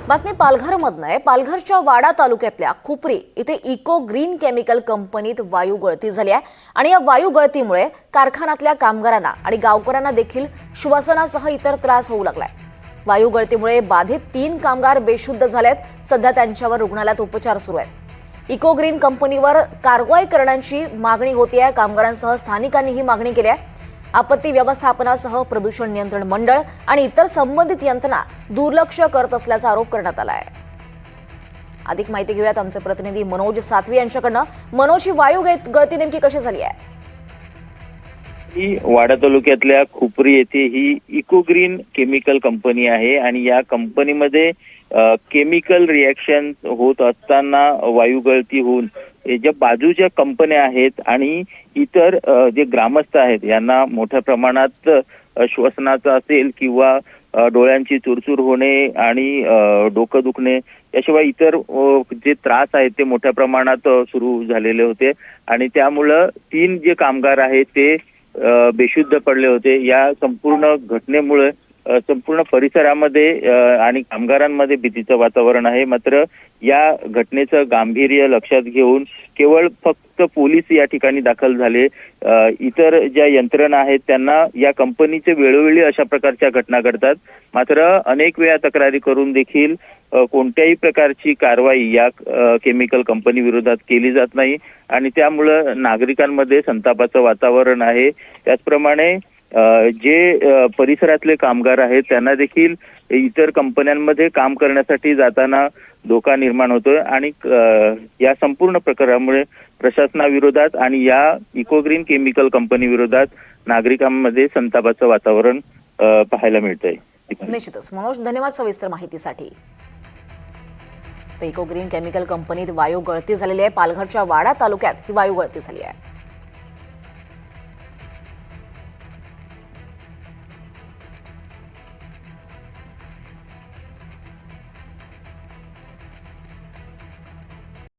बातमी पालघरमधून आहे। पालघरच्या वाडा तालुक्यातल्या खुपरी इथे इको ग्रीन केमिकल कंपनीत वायू गळती झाली आहे आणि या वायू गळतीमुळे कारखान्यातल्या कामगारांना आणि गावकऱ्यांना देखील श्वसनासह इतर त्रास होऊ लागलाय। वायू गळतीमुळे बाधित 3 कामगार बेशुद्ध झालेत। सध्या त्यांच्यावर रुग्णालयात उपचार सुरू आहेत। इको ग्रीन कंपनीवर कारवाई करण्याची मागणी होतीये। कामगारांसह स्थानिकांनी ही मागणी केली आहे। आपत्ती व्यवस्थापनासह प्रदूषण नियंत्रण मंडळ आणि इतर संबंधित यंत्रणा दुर्लक्ष करत असल्याचा आरोप करण्यात आला आहे। अधिक माहिती घेऊयात आमचे प्रतिनिधी मनोज सातवी यांच्याकडनं। मनोज, ही वायू गळती नेमकी कशी झाली आहे? ही वाडा तालुक्यातल्या खुपरी येथे ही इको ग्रीन केमिकल कंपनी आहे आणि या कंपनीमध्ये केमिकल रिएक्शन होत असताना वायू गळती होऊन ज्या बाजूच्या कंपन्या आहेत आणि इतर जे ग्रामस्थ आहेत यांना मोठ्या प्रमाणात श्वसनाचा असेल किंवा डोळ्यांची चुरचूर होणे आणि डोकं दुखणे याशिवाय इतर जे त्रास आहेत ते मोठ्या प्रमाणात सुरू झालेले होते आणि त्यामुळं 3 जे कामगार आहेत ते बेशुद्ध पडले होते। या संपूर्ण घटनेमुळे संपूर्ण परिसरामध्ये आणि कामगारांमध्ये भीतीचं वातावरण आहे। मात्र या घटनेचं गांभीर्य लक्षात घेऊन केवळ फक्त पोलीस या ठिकाणी दाखल झाले। इतर ज्या यंत्रणा आहेत त्यांना या कंपनीचे वेळोवेळी अशा प्रकारच्या घटना घडतात, मात्र अनेक वेळा तक्रारी करून देखील कोणत्याही प्रकारची कारवाई या केमिकल कंपनी विरोधात केली जात नाही आणि त्यामुळं नागरिकांमध्ये संतापाचं वातावरण आहे। त्याचप्रमाणे जे परिसरातले कामगार आहेत त्यांना देखील इतर कंपन्यांमध्ये काम करण्यासाठी जाताना धोका निर्माण होतोय आणि या संपूर्ण प्रकारामुळे प्रशासनाविरोधात आणि या इको ग्रीन केमिकल कंपनी विरोधात नागरिकांमध्ये संतापाचं वातावरण पाहायला मिळतंय। निश्चितच मनोज, धन्यवाद सविस्तर माहितीसाठी। इको ग्रीन केमिकल कंपनीत वायू गळती झालेली आहे। पालघरच्या वाडा तालुक्यात ही वायू गळती झाली आहे।